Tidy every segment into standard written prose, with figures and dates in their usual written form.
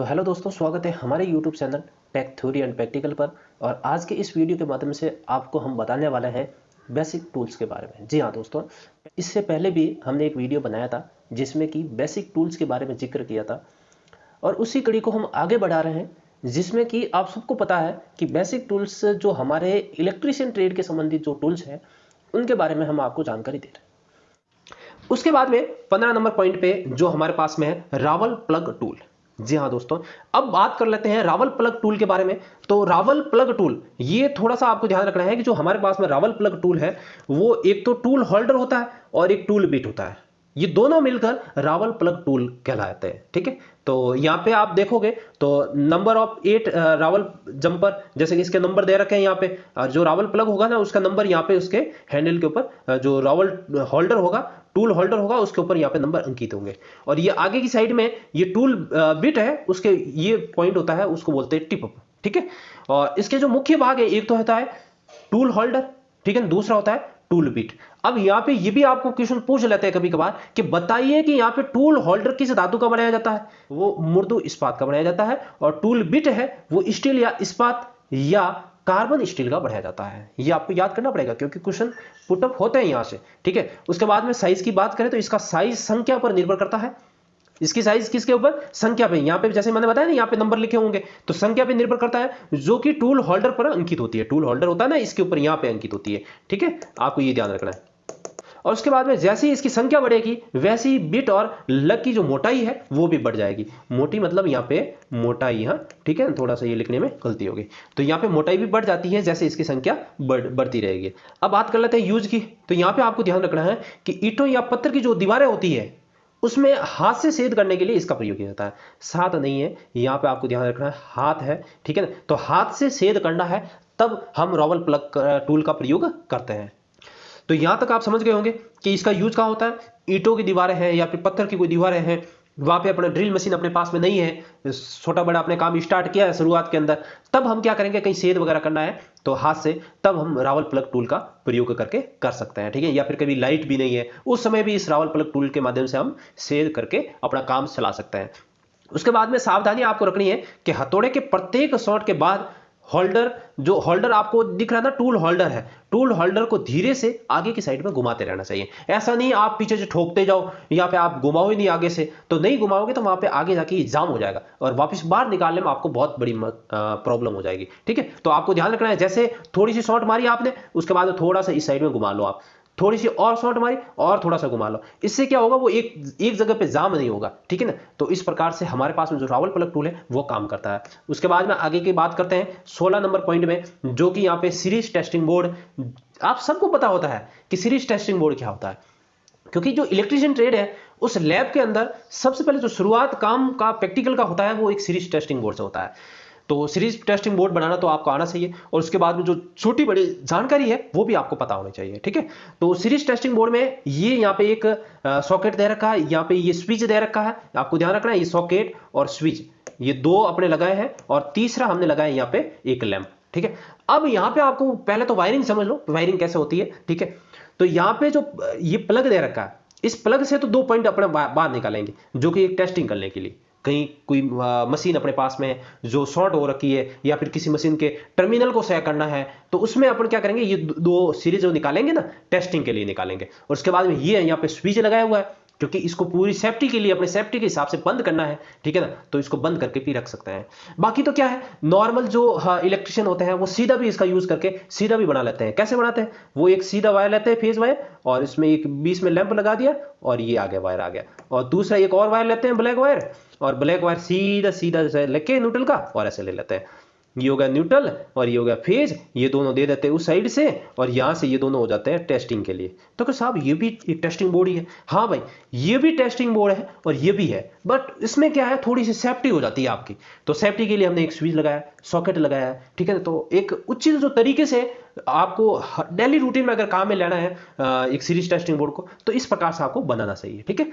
तो हेलो दोस्तों, स्वागत है हमारे YouTube channel Tech Theory and Practical पर। और आज के इस वीडियो के माध्यम से आपको हम बताने वाले हैं बेसिक टूल्स के बारे में। जी हाँ दोस्तों, इससे पहले भी हमने एक वीडियो बनाया था जिसमें कि बेसिक टूल्स के बारे में जिक्र किया था, और उसी कड़ी को हम आगे बढ़ा रहे हैं जिसमें कि आप सबको पता है कि बेसिक टूल्स जो हमारे इलेक्ट्रीशियन ट्रेड के संबंधित जो टूल्स हैं उनके बारे में हम आपको जानकारी दे रहे हैं। उसके बाद में 15 नंबर पॉइंट पे जो हमारे पास में है रावल प्लग टूल। जी हाँ दोस्तों, अब बात कर लेते हैं रावल प्लग टूल के बारे में। तो रावल प्लग टूल, ये थोड़ा सा आपको ध्यान रखना है कि जो हमारे पास में रावल प्लग टूल है वो एक तो टूल होल्डर होता है और एक टूल बिट होता है। ये दोनों मिलकर रावल प्लग टूल कहलाते हैं। ठीक है, तो यहाँ पे आप देखोगे तो नंबर ऑफ 8 रावल जंपर, जैसे कि इसके नंबर दे रखे हैं यहाँ पे, और जो रावल प्लग होगा ना उसका नंबर यहाँ पे उसके हैंडल के ऊपर, जो रावल होल्डर होगा, टूल होल्डर होगा, उसके ऊपर यहाँ पे नंबर अंकित होंगे। और ये आगे की साइड में ये टूल बिट है, उसके ये पॉइंट होता है, उसको बोलते हैं टिप। ठीक है, और इसके जो मुख्य भाग है, एक तो होता है टूल होल्डर, ठीक है, दूसरा होता है टूल बिट। अब यहाँ पे ये भी आपको क्वेश्चन पूछ लेते हैं कभी कभार कि बताइए कि यहाँ पे टूल होल्डर किस धातु का बनाया जाता है। वो मृदु इस्पात का बनाया जाता है, और टूल बिट है वो स्टील या इस्पात या कार्बन स्टील का बनाया जाता है। ये आपको याद करना पड़ेगा क्योंकि क्वेश्चन पुटअप होते हैं यहां से। ठीक है, उसके बाद में साइज की बात करें तो इसका साइज संख्या पर निर्भर करता है। इसकी साइज किसके ऊपर? संख्या पे। यहाँ पे जैसे मैंने बताया ना, यहाँ पे नंबर लिखे होंगे, तो संख्या पे निर्भर करता है जो कि टूल होल्डर पर अंकित होती है। टूल होल्डर होता है ना, इसके ऊपर यहाँ पे अंकित होती है। ठीक है, आपको ये ध्यान रखना है। और उसके बाद में जैसे ही इसकी संख्या बढ़ेगी वैसे ही बिट और लग की जो मोटाई है वो भी बढ़ जाएगी। मोटी मतलब यहाँ पे मोटाई, हाँ ठीक है, थोड़ा सा ये लिखने में गलती होगी। तो यहाँ पे मोटाई भी बढ़ जाती है जैसे इसकी संख्या बढ़ती रहेगी। अब बात कर लेते हैं यूज की। तो यहाँ पे आपको ध्यान रखना है कि ईंटों या पत्थर की जो दीवारें होती है उसमें हाथ से छेद करने के लिए इसका प्रयोग किया जाता है। साथ नहीं है, यहाँ पे आपको ध्यान रखना है हाथ है। ठीक है ना, तो हाथ से छेद करना है तब हम रावल प्लग टूल का प्रयोग करते हैं। तो यहां तक आप समझ गए होंगे कि इसका यूज कहां होता है। ईंटों की दीवारें हैं या फिर पत्थर की कोई दीवारें हैं, वहां पे अपना ड्रिल मशीन अपने पास में नहीं है, छोटा बड़ा अपने काम स्टार्ट किया है शुरुआत के अंदर, तब हम क्या करेंगे, कहीं छेद वगैरह करना है तो हाथ से, तब हम रावल प्लग टूल का प्रयोग करके कर सकते हैं। ठीक है, या फिर कभी लाइट भी नहीं है उस समय भी इस रावल प्लग टूल के माध्यम से हम छेद करके अपना काम चला सकते हैं। उसके बाद में सावधानी आपको रखनी है कि हथौड़े के प्रत्येक शॉट के बाद होल्डर, जो होल्डर आपको दिख रहा है ना, टूल होल्डर है, टूल होल्डर को धीरे से आगे की साइड में घुमाते रहना चाहिए। ऐसा नहीं आप पीछे से ठोकते जाओ, यहाँ पे आप घुमाओ ही नहीं आगे से, तो नहीं घुमाओगे तो वहां पे आगे जाके जाम हो जाएगा और वापस बाहर निकालने में आपको बहुत बड़ी प्रॉब्लम हो जाएगी। ठीक है, तो आपको ध्यान रखना है, जैसे थोड़ी सी शॉट मारी आपने, उसके बाद थोड़ा सा इस साइड में घुमा लो, आप थोड़ी सी और शॉट मारी और थोड़ा सा घुमा लो। इससे क्या होगा, वो एक जगह पे जाम नहीं होगा। ठीक है ना, तो इस प्रकार से हमारे पास में जो रावल प्लग टूल है वो काम करता है। उसके बाद में आगे की बात करते हैं 16 नंबर पॉइंट में, जो कि यहाँ पे सीरीज टेस्टिंग बोर्ड। आप सबको पता होता है कि सीरीज टेस्टिंग बोर्ड क्या होता है, क्योंकि जो इलेक्ट्रीशियन ट्रेड है उस लैब के अंदर सबसे पहले जो शुरुआत काम का प्रैक्टिकल का होता है वो एक सीरीज टेस्टिंग बोर्ड से होता है। तो सीरीज टेस्टिंग बोर्ड बनाना तो आपको आना चाहिए, और उसके बाद में जो छोटी बड़ी जानकारी है वो भी आपको पता होनी चाहिए। ठीक है, तो सीरीज टेस्टिंग बोर्ड में ये यहाँ पे एक सॉकेट दे रखा है, यहाँ पे ये स्विच दे रखा है, आपको ध्यान रखना है ये सॉकेट और स्विच ये दो अपने लगाए हैं, और तीसरा हमने लगाया यहाँ पे एक लैंप। ठीक है, अब यहाँ पे आपको पहले तो वायरिंग समझ लो, वायरिंग कैसे होती है। ठीक है, तो यहाँ पे जो ये प्लग दे रखा है, इस प्लग से तो दो पॉइंट अपने बाहर निकालेंगे जो कि एक टेस्टिंग करने के लिए, कहीं कोई मशीन अपने पास में जो शॉर्ट हो रखी है या फिर किसी मशीन के टर्मिनल को सही करना है, तो उसमें अपन क्या करेंगे, ये दो सीरीज जो निकालेंगे ना, टेस्टिंग के लिए निकालेंगे। और उसके बाद में ये यहाँ पे स्विच लगाया हुआ है क्योंकि इसको पूरी सेफ्टी के लिए, अपने सेफ्टी के हिसाब से बंद करना है। ठीक है ना, तो इसको बंद करके भी रख सकते हैं। बाकी तो क्या है, नॉर्मल जो इलेक्ट्रिशियन होते हैं वो सीधा भी इसका यूज करके सीधा भी बना लेते हैं। कैसे बनाते हैं, वो एक सीधा वायर लेते हैं, फेज वायर, और इसमें एक बीच में लैंप लगा दिया और ये आ गया, वायर आ गया, और दूसरा एक और वायर लेते हैं ब्लैक वायर, और ब्लैक वायर सीधा सीधा जैसे लेके न्यूट्रल का, और ऐसे ले लेते हैं। ये हो गया न्यूट्रल और ये हो गया फेज, ये दोनों दे देते हैं उस साइड से, और यहां से ये दोनों हो जाते हैं टेस्टिंग के लिए। तो क्या साहब, ये भी एक टेस्टिंग बोर्ड ही है। हाँ भाई, ये भी टेस्टिंग बोर्ड है और ये भी है, बट इसमें क्या है, थोड़ी सी सेफ्टी हो जाती है आपकी। तो सेफ्टी के लिए हमने एक स्विच लगाया, सॉकेट लगाया। ठीक है, तो एक उचित जो तरीके से आपको डेली रूटीन में अगर काम में लेना है एक सीरीज टेस्टिंग बोर्ड को, तो इस प्रकार से आपको बनाना चाहिए। ठीक है,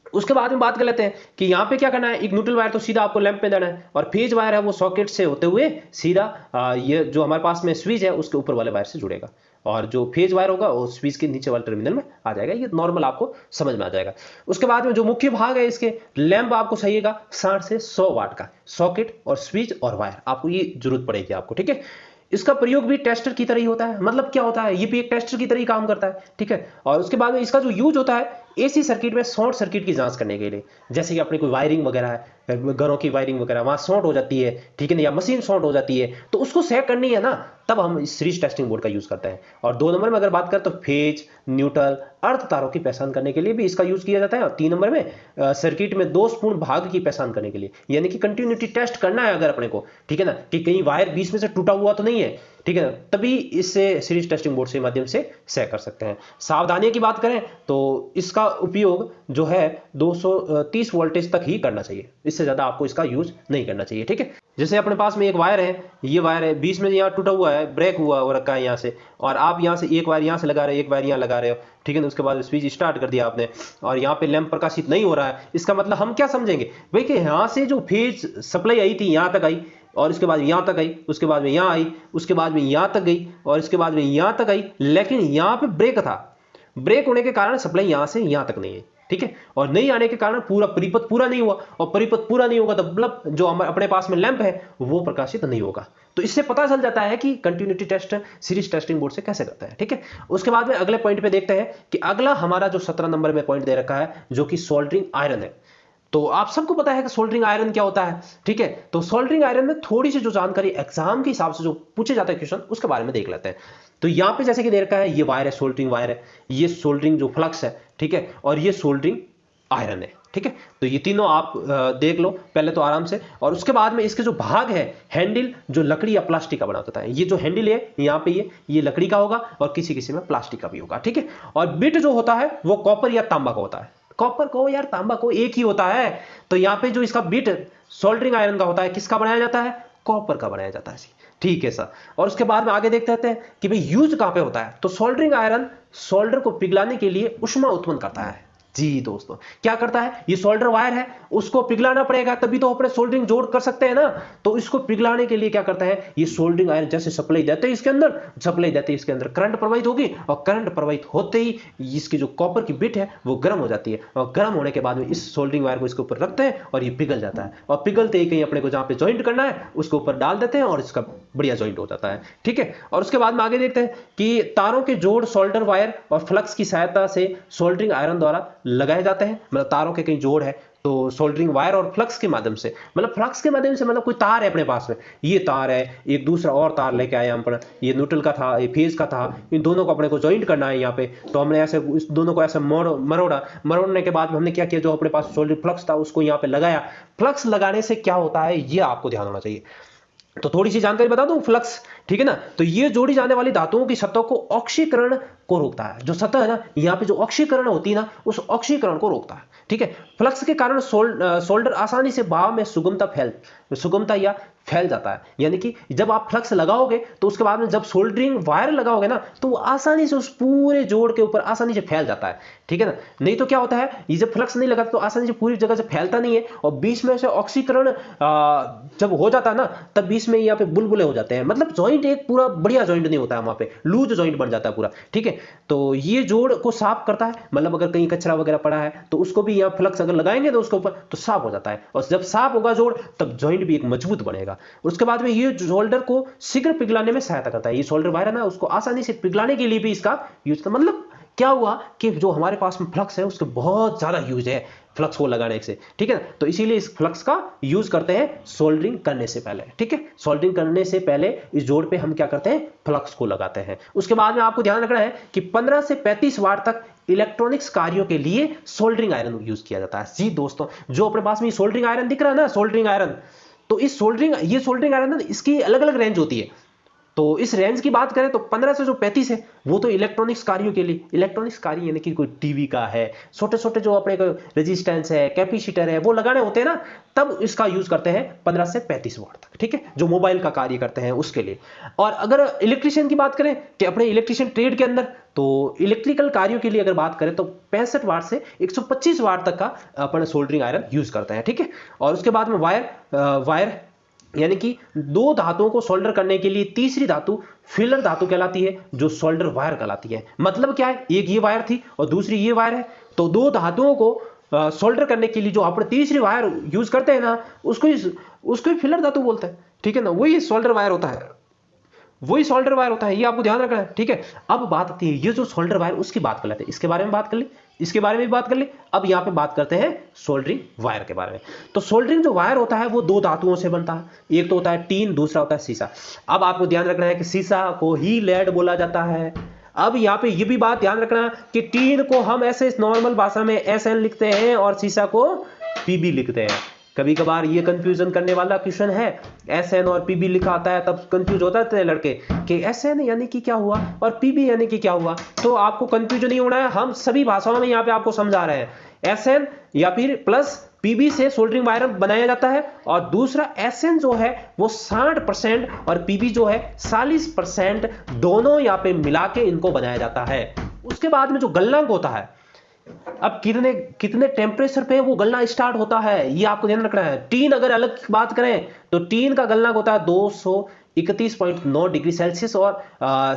उसके बाद में बात कर लेते हैं कि यहाँ पे क्या करना है, एक न्यूट्रल वायर तो सीधा आपको लैंप पे देना है, और फेज वायर है वो सॉकेट से होते हुए सीधा ये जो हमारे पास में स्विच है उसके ऊपर वाले वायर से जुड़ेगा। और जो फेज वायर होगा वो स्विच के नीचे वाले टर्मिनल में आ जाएगा। ये नॉर्मल आपको समझ में आ जाएगा। उसके बाद में जो मुख्य भाग है इसके, लैंप आपको चाहिएगा 60 से 100 वाट का, सॉकेट और स्विच और वायर आपको ये जरूरत पड़ेगी आपको, ठीक है। इसका प्रयोग भी टेस्टर की तरह ही होता है। मतलब क्या होता है, ये भी एक टेस्टर की तरह ही काम करता है, ठीक है। और उसके बाद में इसका जो यूज होता है एसी सर्किट में शॉर्ट सर्किट की जांच करने के लिए, जैसे कि अपने कोई वायरिंग वगैरह है, घरों की वायरिंग वगैरह वहां शॉर्ट हो जाती है, ठीक है ना, या मशीन शॉर्ट हो जाती है, तो उसको सेट करनी है ना, तब हम इस सीरीज टेस्टिंग बोर्ड का यूज करते हैं। और 2 नंबर में अगर बात करें तो फेज, न्यूट्रल, अर्थ तारों की पहचान करने के लिए भी इसका यूज किया जाता है। और 3 नंबर में सर्किट में दोषपूर्ण भाग की पहचान करने के लिए, यानी कि कंटिन्यूटी टेस्ट करना है अगर अपने को, ठीक है ना, कि कहीं वायर बीच में से टूटा हुआ तो नहीं है, ठीक है, तभी इससे सीरीज टेस्टिंग बोर्ड के माध्यम से सेट कर सकते हैं। सावधानियों की बात करें तो इसका उपयोग जो है 230 वोल्टेज तक ही करना चाहिए, इससे ज्यादा आपको इसका यूज नहीं करना चाहिए, ठीक है। जैसे अपने पास में एक वायर है, ये वायर है, बीच में यहाँ टूटा हुआ है, ब्रेक हुआ हो रखा है यहाँ से, और आप यहाँ से एक वायर यहाँ से लगा रहे हो, एक वायर यहाँ लगा रहे हो, ठीक है ना। उसके बाद स्विच स्टार्ट कर दिया आपने और यहाँ पे लैंप प्रकाशित नहीं हो रहा है, इसका मतलब हम क्या समझेंगे भाई कि यहाँ से जो फेज सप्लाई आई थी यहाँ तक आई, और इसके बाद यहाँ तक आई, उसके बाद में यहाँ आई, उसके बाद में यहाँ तक गई, और इसके बाद में यहाँ तक आई, लेकिन यहाँ पे ब्रेक था, ब्रेक होने के कारण सप्लाई यहाँ से यहाँ तक नहीं है, ठीक है। और नहीं आने के कारण पूरा परिपथ पूरा नहीं हुआ, और परिपथ पूरा नहीं होगा तो बल्ब जो अपने पास में लैंप है वो प्रकाशित नहीं होगा। तो इससे पता चल जाता है कि continuity test series testing board से कैसे करता है, ठीक है। उसके बाद में अगले पॉइंट पे देखते हैं कि अगला हमारा जो 17 नंबर में पॉइंट दे रखा है जो कि सोल्डरिंग आयरन है। तो आप सबको पता है कि सोल्डरिंग आयरन क्या होता है, ठीक है। तो सोल्डरिंग आयरन में थोड़ी सी जो जानकारी एग्जाम के हिसाब से जो पूछे जाते हैं क्वेश्चन, उसके बारे में देख लेते हैं। तो यहाँ पे जैसे कि दे रखा है, ये वायर है, सोल्डरिंग वायर है, ये सोल्डरिंग जो फ्लक्स है, ठीक है, और ये सोल्डरिंग आयरन है, ठीक है। तो ये तीनों आप देख लो पहले तो आराम से। और उसके बाद में इसके जो भाग है, हैंडल जो लकड़ी या प्लास्टिक का बना होता है, ये जो हैंडल है यहाँ पे ये लकड़ी का होगा और किसी किसी में प्लास्टिक का भी होगा, ठीक है। और बिट जो होता है वो कॉपर या तांबा का होता है। कॉपर को यार तांबा को एक ही होता है। तो यहाँ पे जो इसका बिट सोल्डरिंग आयरन का होता है, किसका बनाया जाता है, कॉपर का बनाया जाता है, ठीक है सर। और उसके बाद में आगे देखते हैं कि भाई यूज कहां पे होता है। तो सोल्डरिंग आयरन सोल्डर को पिघलाने के लिए ऊष्मा उत्पन्न करता है। जी दोस्तों, क्या करता है, ये सोल्डर वायर है, उसको पिघलाना पड़ेगा तभी तो अपने सोल्डरिंग जोड़ कर सकते हैं ना। तो इसको पिघलाने के लिए क्या करता है, ये सोल्डरिंग आयरन जैसे सप्लाई देते हैं इसके अंदर, सप्लाई देते हैं इसके अंदर करंट प्रवाहित होगी, और करंट प्रवाहित होते ही इसकी जो कॉपर की बिट है वो गर्म हो जाती है, और गर्म होने के बाद में इस सोल्डरिंग वायर को इसके ऊपर रखते हैं और ये पिघल जाता है, और पिघलते ही कहीं अपने को जहां पे ज्वाइंट करना है उसके ऊपर डाल देते हैं और इसका बढ़िया ज्वाइंट हो जाता है, ठीक है। और उसके बाद में आगे देखते हैं कि तारों के जोड़ सोल्डर वायर और फ्लक्स की सहायता से सोल्डरिंग आयरन द्वारा लगाए जाते हैं। मतलब तारों के कहीं जोड़ है तो सोल्डरिंग वायर और फ्लक्स के माध्यम से, मतलब फ्लक्स के माध्यम से, मतलब कोई तार है अपने पास में, ये तार है, एक दूसरा और तार लेके आए हम पर, ये न्यूट्रल का था, ये फेज का था, इन दोनों को अपने को ज्वाइंट करना है यहाँ पे। तो हमने ऐसे इस दोनों को ऐसे मरोड़ने के बाद हमने क्या किया, जो अपने पास सोल्डरिंग फ्लक्स था उसको यहाँ पे लगाया। फ्लक्स लगाने से क्या होता है ये आपको ध्यान होना चाहिए। तो थोड़ी सी जानकारी बता दूं, फ्लक्स, ठीक है ना, तो ये जोड़ी जाने वाली धातुओं की सतहों को ऑक्सीकरण को रोकता है। जो सतह है ना यहाँ पे जो ऑक्सीकरण होती है ना, उस ऑक्सीकरण को रोकता है, ठीक है। फ्लक्स के कारण सोल्डर आसानी से भाव में सुगमता या फैल जाता है। यानी कि जब आप फ्लक्स लगाओगे तो उसके बाद में जब सोल्डरिंग वायर लगाओगे ना तो वो आसानी से उस पूरे जोड़ के ऊपर आसानी से फैल जाता है, ठीक है ना। नहीं तो क्या होता है, ये जब फ्लक्स नहीं लगाता तो आसानी से पूरी जगह से फैलता नहीं है, और बीच में से ऑक्सीकरण जब हो जाता है ना तब बीच में यहाँ पे बुलबुले हो जाते हैं। मतलब जॉइंट एक पूरा बढ़िया जॉइंट नहीं होता है, वहां पे लूज जॉइंट बन जाता है पूरा, ठीक है। तो ये जोड़ को साफ करता है, मतलब अगर कहीं कचरा वगैरह पड़ा है तो उसको भी यहाँ फ्लक्स अगर लगाएंगे तो उसके ऊपर तो साफ हो जाता है, और जब साफ होगा जोड़ तब जॉइंट भी एक मजबूत बनेगा। उसके बाद में ये सोल्डर को शीघ्र पिघलाने में सहायता करता है। ये सोल्डर वायर है ना, उसको आसानी से पिघलाने के लिए भी इसका यूज, मतलब क्या हुआ कि जो हमारे पास में फ्लक्स है उसके बहुत ज्यादा यूज है फ्लक्स को लगाने से, ठीक है ना। तो इसीलिए इस फ्लक्स का यूज करते हैं सोल्डरिंग करने से पहले, ठीक है। सोल्डरिंग करने से पहले इस जोड़ पे हम क्या करते हैं, फ्लक्स को लगाते हैं। उसके बाद में आपको ध्यान रखना है कि 15 से 35 वाट तक इलेक्ट्रॉनिक्स कार्यों के लिए सोल्डरिंग आयरन यूज किया जाता है। जी दोस्तों, जो अपने पास में सोल्डरिंग आयरन दिख रहा है ना, सोल्डरिंग आयरन, तो इस सोल्डरिंग आयरन इसकी अलग अलग रेंज होती है। तो इस रेंज की बात करें तो 15 से जो 35 है वो तो इलेक्ट्रॉनिक्स कार्यों के लिए, इलेक्ट्रॉनिक्स कार्य यानी कि कोई टीवी का है, छोटे छोटे जो अपने को रेजिस्टेंस है, कैपेसिटर है, वो लगाने होते हैं ना, तब इसका यूज करते हैं 15 से 35 वाट तक, ठीक है, जो मोबाइल का कार्य करते हैं उसके लिए। और अगर इलेक्ट्रिशियन की बात करें कि अपने इलेक्ट्रिशियन ट्रेड के अंदर, तो इलेक्ट्रिकल कार्यों के लिए अगर बात करें तो 65 वाट से 125 वाट तक का अपन सोल्डरिंग आयरन यूज करते हैं, ठीक है। और उसके बाद में वायर यानी कि दो धातुओं को सोल्डर करने के लिए तीसरी धातु फिलर धातु कहलाती है, जो सोल्डर वायर कहलाती है। मतलब क्या है, एक ये वायर थी और दूसरी ये वायर है, तो दो धातुओं को सोल्डर करने के लिए जो આપણે तीसरी वायर यूज करते हैं ना, उसको ही फिलर धातु बोलते हैं, ठीक है ना। वही सोल्डर वायर होता है, वही सोल्डर वायर होता है, ये आपको ध्यान रखना है, ठीक है। अब बात आती है ये जो सोल्डर वायर, उसकी बात कर लेते हैं, इसके बारे में बात कर ली, इसके बारे में भी बात कर ली। अब यहाँ पे बात करते हैं सोल्डरिंग वायर के बारे में। तो सोल्डरिंग जो वायर होता है वो दो धातुओं से बनता है, एक तो होता है टीन, दूसरा होता है सीसा। अब आपको ध्यान रखना है कि सीसा को ही लेड बोला जाता है। अब यहाँ पे ये भी बात ध्यान रखना कि टीन को हम ऐसे नॉर्मल भाषा में SN लिखते हैं और सीसा को PB लिखते हैं। कभी कभार ये कंफ्यूजन करने वाला क्वेश्चन है, SN और PB लिखा आता है, तब कंफ्यूज होता है लड़के कि SN यानी कि क्या हुआ और PB यानी कि क्या हुआ। तो आपको कंफ्यूजन नहीं होना है, हम सभी भाषाओं में यहाँ पे आपको समझा रहे हैं। SN या फिर प्लस PB से सोल्डरिंग वायर बनाया जाता है, और दूसरा SN जो है वो 60% और PB जो है 40%, दोनों यहाँ पे मिला के इनको बनाया जाता है। उसके बाद में जो गलनांक होता है, अब कितने टेम्परेचर पे वो गलना स्टार्ट होता है, ये आपको ध्यान रखना है। टीन अगर अलग बात करें तो टीन का गलनांक होता है 231.9 डिग्री सेल्सियस, और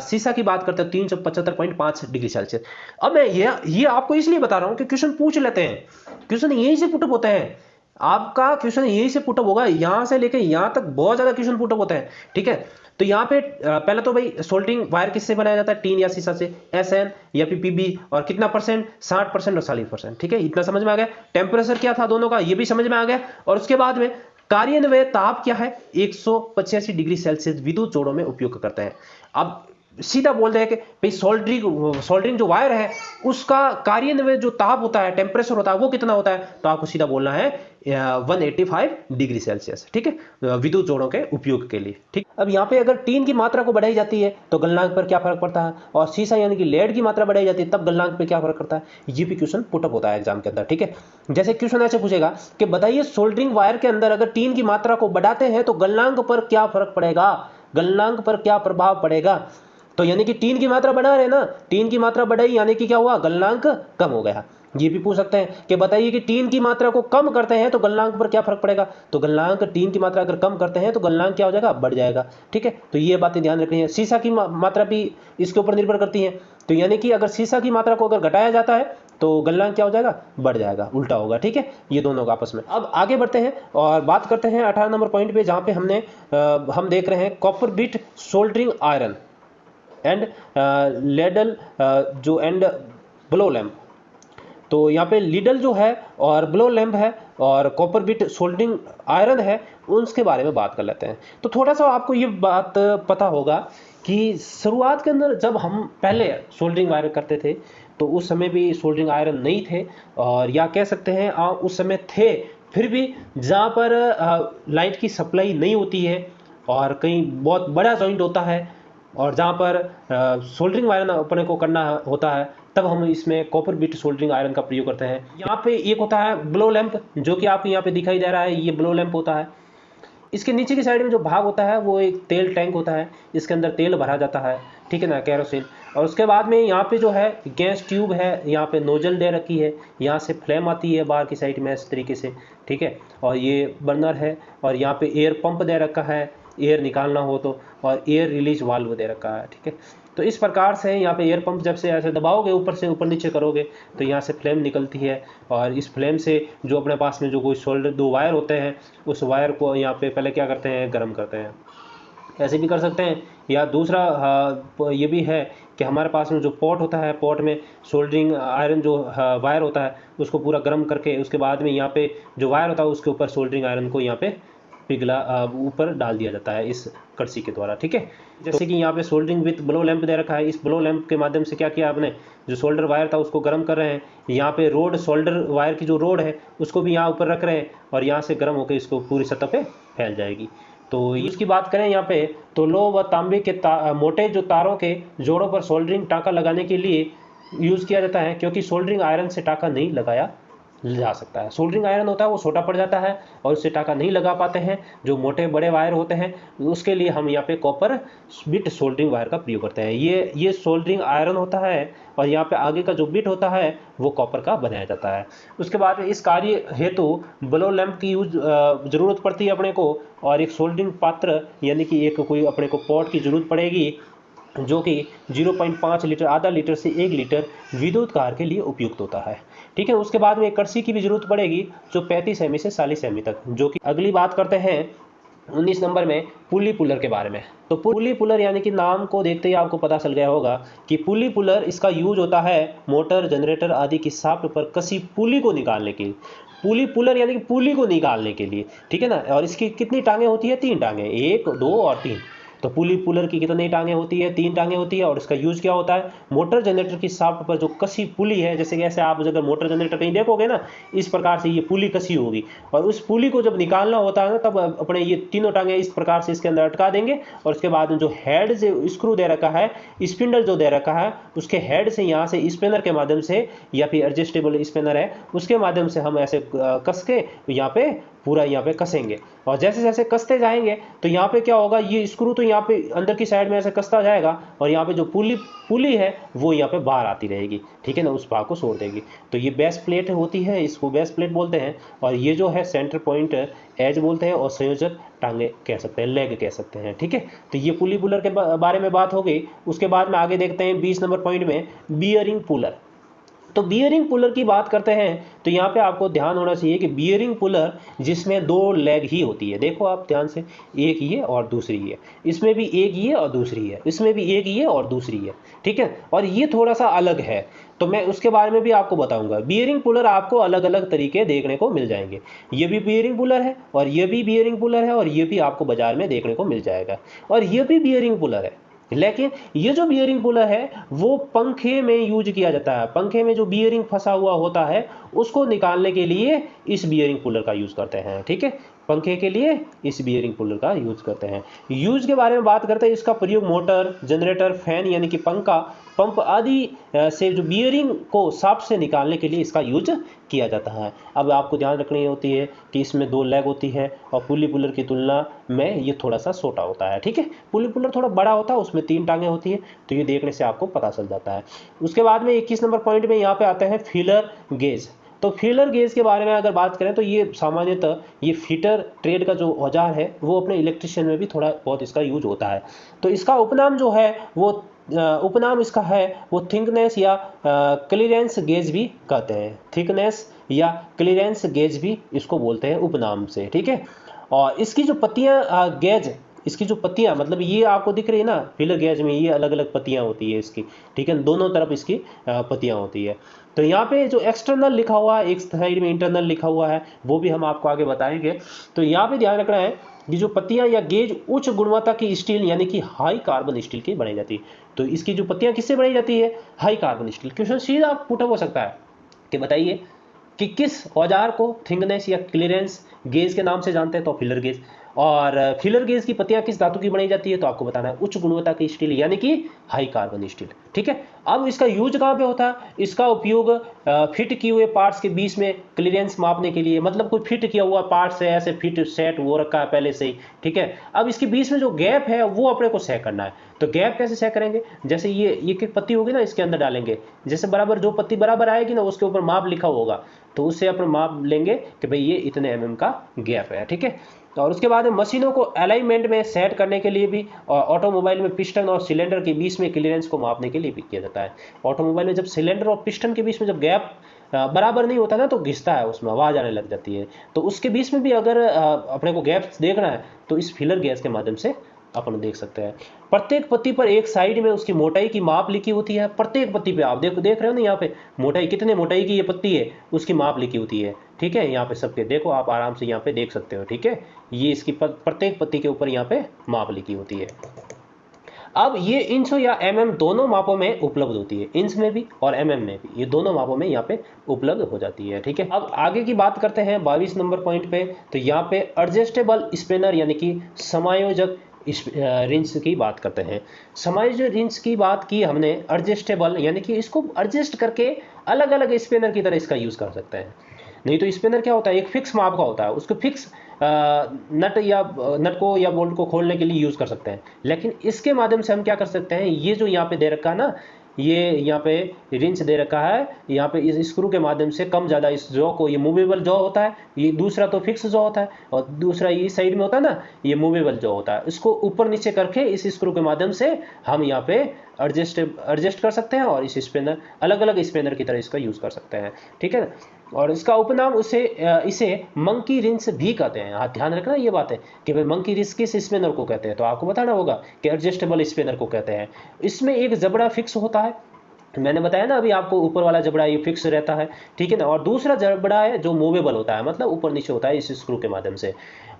सीसा की बात करते हैं 375.5 डिग्री सेल्सियस। अब मैं ये आपको इसलिए बता रहा हूं कि क्वेश्चन पूछ लेते हैं, क्वेश्चन यहीं से पुटअप होते हैं, आपका क्वेश्चन यहीं से पुटअप होगा, यहां से लेके यहां तक बहुत ज्यादा क्वेश्चन पुटअप होते हैं, ठीक है। तो यहाँ पे पहले तो भाई सोल्डरिंग वायर किससे बनाया जाता है, टीन या सीसा से, SN या फिर PB, और कितना परसेंट, 60% और 40%, ठीक है। इतना समझ में आ गया। टेम्परेचर क्या था दोनों का, ये भी समझ में आ गया। और उसके बाद में कार्यान्वयन ताप क्या है, 185 डिग्री सेल्सियस विद्युत जोड़ों में उपयोग करते हैं। अब सीधा बोल रहे हैं कि भाई सोल्डरिंग जो वायर है उसका कार्यान्वयन जो ताप होता है, टेम्परेचर होता है, वो कितना होता है, तो आपको सीधा बोलना है 185 डिग्री सेल्सियस, ठीक है, विद्युत जोड़ों के उपयोग के लिए, ठीक। अब यहाँ पे अगर टीन की मात्रा को बढ़ाई जाती है तो गलनांक पर क्या फर्क पड़ता है, और सीसा यानी कि लेड की मात्रा बढ़ाई जाती है तब गलनांक पे क्या फर्क पड़ता है, ये भी क्वेश्चन पुटअप होता है एग्जाम के अंदर, ठीक है। जैसे क्वेश्चन ऐसे पूछेगा कि बताइए सोल्डरिंग वायर के अंदर अगर टीन की मात्रा को बढ़ाते हैं तो गलनांक पर क्या फर्क पड़ेगा, गलनांक पर क्या प्रभाव पड़ेगा। तो यानी कि टीन की मात्रा बढ़ा रहे ना, टीन की मात्रा बढ़ाई यानी कि क्या हुआ, गलनांक कम हो गया। ये भी पूछ सकते हैं कि बताइए कि टीन की मात्रा को कम करते हैं तो गलनांक पर क्या फर्क पड़ेगा, तो गलनांक, टीन की मात्रा अगर कम करते हैं तो गलनांक क्या हो जाएगा, बढ़ जाएगा, ठीक है। तो ये बातें ध्यान रखनी है। सीसा की मात्रा भी इसके ऊपर निर्भर करती है, तो यानी कि अगर सीसा की मात्रा को अगर घटाया जाता है तो गलनांक क्या हो जाएगा, बढ़ जाएगा, उल्टा होगा, ठीक है। ये दोनों का आपस में। अब आगे बढ़ते हैं और बात करते हैं 18 नंबर पॉइंट पे, जहां पे हम देख रहे हैं copper bit soldering iron and ladle जो एंड ब्लो लैंप। तो यहाँ पे लीडल जो है और ब्लो लैंप है और कॉपर बिट सोल्डरिंग आयरन है, उसके बारे में बात कर लेते हैं। तो थोड़ा सा आपको ये बात पता होगा कि शुरुआत के अंदर जब हम पहले सोल्डरिंग वायर करते थे तो उस समय भी सोल्डरिंग आयरन नहीं थे, और या कह सकते हैं उस समय थे, फिर भी जहाँ पर लाइट की सप्लाई नहीं होती है और कहीं बहुत बड़ा जॉइंट होता है और जहाँ पर सोल्डरिंग आयरन अपने को करना होता है, तब हम इसमें कॉपर बिट सोल्डरिंग आयरन का प्रयोग करते हैं। यहाँ पे एक होता है ब्लो लैंप, जो कि आपको यहाँ पे दिखाई दे रहा है, ये ब्लो लैंप होता है। इसके नीचे की साइड में जो भाग होता है वो एक तेल टैंक होता है, इसके अंदर तेल भरा जाता है, ठीक है ना, केरोसिन। और उसके बाद में यहाँ पे जो है गैस ट्यूब है, यहाँ पे नोजल दे रखी है, यहाँ से फ्लेम आती है बाहर की साइड में इस तरीके से, ठीक है। और ये बर्नर है, और यहाँ पे एयर पंप दे रखा है, एयर निकालना हो तो, और एयर रिलीज वाल्व दे रखा है, ठीक है। तो इस प्रकार से यहाँ पे एयर पंप जब से ऐसे दबाओगे, ऊपर से ऊपर नीचे करोगे तो यहाँ से फ्लेम निकलती है, और इस फ्लेम से जो अपने पास में जो कोई सोल्डर दो वायर होते हैं उस वायर को यहाँ पे पहले क्या करते हैं, गर्म करते हैं। ऐसे भी कर सकते हैं, या दूसरा ये भी है कि हमारे पास में जो पॉट होता है, पॉट में सोल्डरिंग आयरन जो वायर होता है उसको पूरा गर्म करके उसके बाद में यहाँ पे जो वायर होता है उसके ऊपर सोल्डरिंग आयरन को यहाँ पे पिघला ऊपर डाल दिया जाता है इस कड़छी के द्वारा, ठीक है। जैसे कि यहाँ पे सोल्डरिंग विथ ब्लो लैंप दे रखा है, इस ब्लो लैंप के माध्यम से क्या किया आपने, जो सोल्डर वायर था उसको गर्म कर रहे हैं, यहाँ पे रोड, सोल्डर वायर की जो रोड है उसको भी यहाँ ऊपर रख रहे हैं, और यहाँ से गर्म होकर इसको पूरी सतह पे फैल जाएगी। तो इसकी बात करें यहाँ पे, तो लोह व तांबे के मोटे जो तारों के जोड़ों पर सोल्डरिंग टाँका लगाने के लिए यूज़ किया जाता है, क्योंकि सोल्डरिंग आयरन से टाँका नहीं लगाया जा सकता है। सोल्डरिंग आयरन होता है वो छोटा पड़ जाता है और उससे टाका नहीं लगा पाते हैं। जो मोटे बड़े वायर होते हैं उसके लिए हम यहाँ पे कॉपर बिट सोल्डरिंग वायर का प्रयोग करते हैं। ये सोल्डरिंग आयरन होता है और यहाँ पे आगे का जो बिट होता है वो कॉपर का बनाया जाता है। उसके बाद इस कार्य हेतु ब्लो लैंप की ज़रूरत पड़ती है अपने को, और एक सोल्डरिंग पात्र यानी कि एक कोई अपने को पॉट की ज़रूरत पड़ेगी जो कि 0.5 लीटर, आधा लीटर से 1 लीटर विद्युत कार के लिए उपयुक्त होता है। ठीक है, उसके बाद में एक कड़छी की भी जरूरत पड़ेगी जो 35 एमई से 40 एमई तक, जो कि अगली बात करते हैं 19 नंबर में पुली पुलर के बारे में। तो पुली पुलर यानी कि नाम को देखते ही आपको पता चल गया होगा कि पुली पुलर, इसका यूज होता है मोटर, जनरेटर आदि की शाफ्ट पर कसी पुली को निकालने के लिए। पुली पुलर यानी कि पुली को निकालने के लिए, ठीक है ना। और इसकी कितनी टांगे होती है? 3 टांगे, 1, 2 और 3। तो पुली पुलर की कितनी टांगे होती है? 3 टांगे होती है। और इसका यूज क्या होता है? मोटर जनरेटर की शाफ्ट पर जो कसी पुली है, जैसे कैसे आप अगर मोटर जनरेटर कहीं देखोगे ना, इस प्रकार से ये पुली कसी होगी, और उस पुली को जब निकालना होता है ना, तब अपने ये तीनों टांगे इस प्रकार से इसके अंदर अटका देंगे। और उसके बाद जो हेड से स्क्रू दे रखा है, स्पिंडल जो दे रखा है, उसके हेड से यहाँ से स्पिनर के माध्यम से, या फिर एडजस्टेबल स्पिनर है उसके माध्यम से हम ऐसे कस के यहाँ पे पूरा यहाँ पे कसेंगे। और जैसे जैसे कसते जाएंगे तो यहाँ पे क्या होगा, ये स्क्रू तो यहाँ पे अंदर की साइड में ऐसे कसता जाएगा और यहाँ पे जो पुली है वो यहाँ पे बाहर आती रहेगी, ठीक है ना, उस भाग को छोड़ देगी। तो ये बेस प्लेट होती है, इसको बेस प्लेट बोलते हैं। और ये जो है सेंटर पॉइंट एज बोलते हैं, और संयोजक टांगे कह सकते हैं, लेग कह सकते हैं, ठीक है। तो ये पुली पुलर के बारे में बात हो गई। उसके बाद में आगे देखते हैं 20 नंबर पॉइंट में बियरिंग पुलर। तो बियरिंग पुलर की बात करते हैं तो यहाँ पे आपको ध्यान होना चाहिए कि बियरिंग पुलर जिसमें 2 लेग ही होती है, देखो आप ध्यान से, एक ये और दूसरी ये, इसमें भी एक ये और दूसरी है, इसमें भी एक ये और दूसरी है, ठीक है। और ये थोड़ा सा अलग है, तो मैं उसके बारे में भी आपको बताऊंगा। बियरिंग पुलर आपको अलग अलग तरीके देखने को मिल जाएंगे। ये भी बियरिंग पुलर है और ये भी बियरिंग पुलर है, और ये भी आपको बाजार में देखने को मिल जाएगा, और ये भी बियरिंग पुलर है। लेकिन ये जो बियरिंग पुलर है वो पंखे में यूज किया जाता है। पंखे में जो बियरिंग फंसा हुआ होता है उसको निकालने के लिए इस बियरिंग पुलर का यूज करते हैं, ठीक है। पंखे के लिए इस बियरिंग पुलर का यूज करते हैं। यूज के बारे में बात करते हैं, इसका प्रयोग मोटर, जनरेटर, फैन यानी कि पंखा, पंप आदि से जो बियरिंग को शाफ्ट से निकालने के लिए इसका यूज किया जाता है। अब आपको ध्यान रखनी होती है कि इसमें 2 लेग होती है और पुली पुलर की तुलना में ये थोड़ा सा छोटा होता है, ठीक है। पुली पुलर थोड़ा बड़ा होता है, उसमें 3 टांगे होती है, तो ये देखने से आपको पता चल जाता है। उसके बाद में 21 नंबर पॉइंट में यहाँ पे आते हैं फीलर गेज। तो फीलर गेज के बारे में अगर बात करें तो ये सामान्यतः ये फीटर ट्रेड का जो औजार है वो अपने इलेक्ट्रिशियन में भी थोड़ा बहुत इसका यूज होता है। तो इसका उपनाम जो है वो उपनाम इसका है वो थिकनेस या क्लियरेंस गेज भी कहते हैं। थिकनेस या क्लियरेंस गेज भी इसको बोलते हैं उपनाम से, ठीक है। और इसकी जो पत्तियां गेज, इसकी जो पत्तियां, मतलब ये आपको दिख रही है ना फीलर गेज में, ये अलग अलग पत्तियां होती है इसकी, ठीक है, दोनों तरफ इसकी पत्तियां होती है। तो यहाँ पे जो एक्सटर्नल लिखा हुआ है, एक साइड में इंटरनल लिखा हुआ है, वो भी हम आपको आगे बताएंगे। तो यहाँ पे ध्यान रखना है कि जो पत्तियां या गेज उच्च गुणवत्ता की स्टील यानी कि हाई कार्बन स्टील की बनाई जाती है। तो इसकी जो पत्तियां किससे बनाई जाती है? High carbon steel. क्वेश्चन सीधा पुट हो सकता है कि बताइए कि किस औजार को थिकनेस या क्लियरेंस गेज के नाम से जानते हैं? तो फीलर गेज। और फीलर गेज की पत्तियां किस धातु की बनाई जाती है? तो आपको बताना है उच्च गुणवत्ता की स्टील यानी कि हाई कार्बन स्टील, ठीक है। अब इसका यूज कहाँ पे होता है? इसका उपयोग फिट किए हुए पार्ट्स के बीच में क्लियरेंस मापने के लिए, मतलब कोई फिट किया हुआ पार्ट्स है, ऐसे फिट सेट हो रखा है पहले से ही, ठीक है। अब इसके बीच में जो गैप है वो अपने को सही करना है। तो गैप कैसे सही करेंगे? जैसे ये एक पत्ती होगी ना, इसके अंदर डालेंगे, जैसे बराबर जो पत्ती बराबर आएगी ना उसके ऊपर माप लिखा होगा, तो उससे अपन माप लेंगे कि भाई ये इतने mm का गैप है, ठीक है। और उसके बाद मशीनों को अलाइनमेंट में सेट करने के लिए भी, और ऑटोमोबाइल में पिस्टन और सिलेंडर के बीच में क्लियरेंस को मापने के लिए भी किया जाता है। ऑटोमोबाइल में जब सिलेंडर और पिस्टन के बीच में जब गैप बराबर नहीं होता ना तो घिसता है, उसमें आवाज़ आने लग जाती है। तो उसके बीच में भी अगर अपने को गैप देखना है तो इस फीलर गेज के माध्यम से अपन देख सकते हैं। प्रत्येक पत्ती पर एक साइड में उसकी मोटाई की माप लिखी होती है। प्रत्येक पत्ती पे आप देख रहे हो ना, यहाँ पे मोटाई, कितने मोटाई की ये पत्ती है उसकी माप लिखी होती है, ठीक है। यहाँ पे सबके देखो, आप आराम से यहाँ पे देख सकते हो, ठीक है। ये इसकी प्रत्येक पत्ती के ऊपर यहाँ पे माप लिखी होती है। अब ये इंच या mm दोनों मापों में उपलब्ध होती है, इंच में भी और mm में भी, ये दोनों मापों में यहाँ पे उपलब्ध हो जाती है, ठीक है। अब आगे की बात करते हैं 22 नंबर पॉइंट पे। तो यहाँ पे एडजस्टेबल स्पिनर यानी कि समायोजक रिंच की बात करते हैं। समायोजक रिंच की बात की हमने, एडजस्टेबल यानी कि इसको एडजस्ट करके अलग अलग स्पिनर की तरह इसका यूज कर सकते हैं। नहीं तो स्पिनर क्या होता है, एक फिक्स माप का होता है, उसको फिक्स नट को या बोल्ट को खोलने के लिए यूज़ कर सकते हैं। लेकिन इसके माध्यम से हम क्या कर सकते हैं, ये जो यहाँ पे दे रखा है ना, ये यहाँ पे रिंच दे रखा है, यहाँ पे इस स्क्रू के माध्यम से कम ज़्यादा इस जॉ को, ये मूवेबल जॉ होता है, ये दूसरा तो फिक्स जॉ होता है, और दूसरा ये साइड में होता है ना, ये मूवेबल जॉ होता है। इसको ऊपर नीचे करके इस स्क्रू के माध्यम से हम यहाँ पे एडजस्ट कर सकते हैं, और इस स्पिनर अलग अलग स्पिनर की तरह इसका यूज़ कर सकते हैं, ठीक है ना। और इसका उपनाम इसे मंकी रिंच भी कहते हैं। हाँ, ध्यान रखना ये बात है कि भाई मंकी रिंच किस स्पिनर को कहते हैं, तो आपको बताना होगा कि एडजस्टेबल स्पिनर को कहते हैं। इसमें एक जबड़ा फिक्स होता है, मैंने बताया ना अभी आपको, ऊपर वाला जबड़ा ये फिक्स रहता है, ठीक है ना। और दूसरा जबड़ा है जो मूवेबल होता है, मतलब ऊपर नीचे होता है इस स्क्रू के माध्यम से।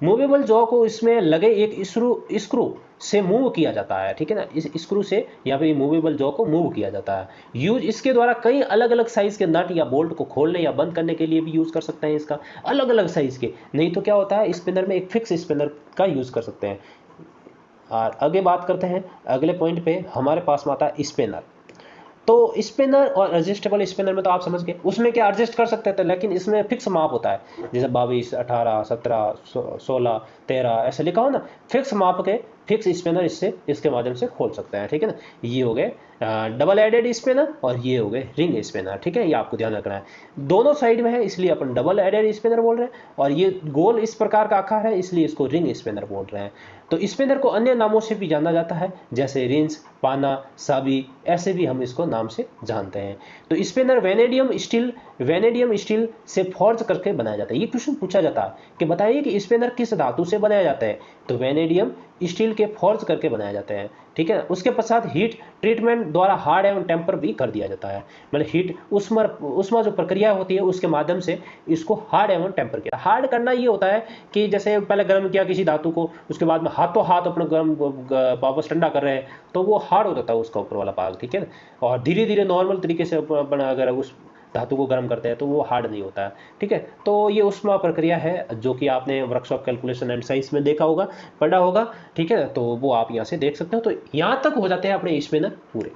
मूवेबल जॉ को इसमें लगे एक स्क्रू से मूव किया जाता है, ठीक है ना। इस स्क्रू से यहाँ पे मूवेबल जॉ को मूव किया जाता है। यूज इसके द्वारा कई अलग अलग साइज के नट या बोल्ट को खोलने या बंद करने के लिए भी यूज कर सकते हैं, इसका अलग अलग साइज के। नहीं तो क्या होता है, स्पिनर में एक फिक्स स्पिनर का यूज कर सकते हैं। और आगे बात करते हैं अगले पॉइंट पे, हमारे पास में आता है स्पिनर। तो स्पिनर और एडजस्टेबल स्पिनर में तो आप समझ गए, उसमें क्या एडजस्ट कर सकते थे, लेकिन इसमें फिक्स माप होता है, जैसे 22, 18, 17, 16, 13 ऐसे लिखा हो ना, फिक्स माप के फिक्स स्पिनर इसके माध्यम से खोल सकते हैं, ठीक है ना। ये हो गए डबल एडेड स्पिनर और ये हो गए रिंग स्पिनर, ठीक है। ये आपको ध्यान रखना है, दोनों साइड में है इसलिए अपन डबल एडेड स्पिनर बोल रहे हैं, और ये गोल इस प्रकार का आकार है इसलिए इसको रिंग स्पिनर बोल रहे हैं। तो स्पिनर को अन्य नामों से भी जाना जाता है, जैसे रिंच, पाना, साबी, ऐसे भी हम इसको नाम से जानते हैं। तो स्पिनर वेनेडियम स्टील से फॉर्ज करके बनाया जाता है। ये क्वेश्चन पूछा जाता है कि बताइए कि स्पिनर किस धातु से बनाया जाता है, तो वेनेडियम स्टील के फॉर्ज करके बनाए जाते हैं, ठीक है। उसके पश्चात हीट ट्रीटमेंट द्वारा हार्ड एवं टेम्पर भी कर दिया जाता है, मतलब हीट उष्मा जो प्रक्रिया होती है उसके माध्यम से इसको हार्ड एवं टेम्पर किया। हार्ड करना ये होता है कि जैसे पहले गर्म किया किसी धातु को, उसके बाद में हाथों हाथ अपना गर्म वापस ठंडा कर रहे हैं, तो वो हार्ड हो जाता है उसका ऊपर वाला भाग, ठीक है ना। और धीरे धीरे नॉर्मल तरीके से अगर उस धातु को गर्म करते हैं तो वो हार्ड नहीं होता है, ठीक है। तो ये उष्मा प्रक्रिया है जो कि आपने वर्कशॉप कैलकुलेशन एंड साइंस में देखा होगा, पढ़ा होगा, ठीक है। तो वो आप यहाँ से देख सकते हो। तो यहाँ तक हो जाते हैं अपने स्पिनर पूरे।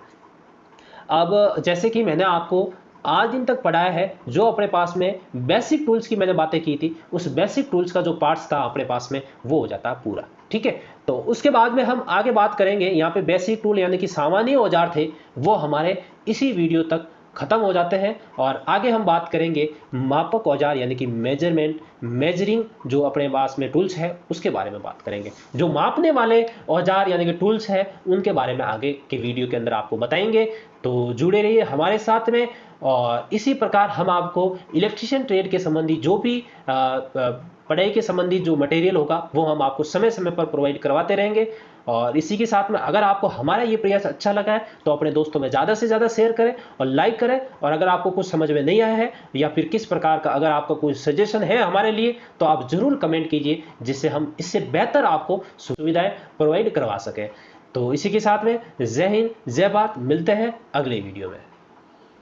अब जैसे कि मैंने आपको आज दिन तक पढ़ाया है, जो अपने पास में बेसिक टूल्स की मैंने बातें की थी, उस बेसिक टूल्स का जो पार्ट्स था अपने पास में वो हो जाता है पूरा, ठीक है। तो उसके बाद में हम आगे बात करेंगे, यहाँ पे बेसिक टूल यानी कि सामान्य औजार थे वो हमारे इसी वीडियो तक खत्म हो जाते हैं, और आगे हम बात करेंगे मापक औजार यानी कि मेजरिंग जो अपने पास में टूल्स है उसके बारे में बात करेंगे। जो मापने वाले औजार यानी कि टूल्स है उनके बारे में आगे के वीडियो के अंदर आपको बताएंगे। तो जुड़े रहिए हमारे साथ में, और इसी प्रकार हम आपको इलेक्ट्रिशियन ट्रेड के संबंधी जो भी पढ़ाई के संबंधी जो मटेरियल होगा वो हम आपको समय समय पर प्रोवाइड करवाते रहेंगे। और इसी के साथ में अगर आपको हमारा ये प्रयास अच्छा लगा है तो अपने दोस्तों में ज़्यादा से ज़्यादा शेयर करें और लाइक करें। और अगर आपको कुछ समझ में नहीं आया है या फिर किस प्रकार का अगर आपका कोई सजेशन है हमारे लिए तो आप ज़रूर कमेंट कीजिए, जिससे हम इससे बेहतर आपको सुविधाएं प्रोवाइड करवा सकें। तो इसी के साथ में जय हिंद, जय भारत, मिलते हैं अगले वीडियो में।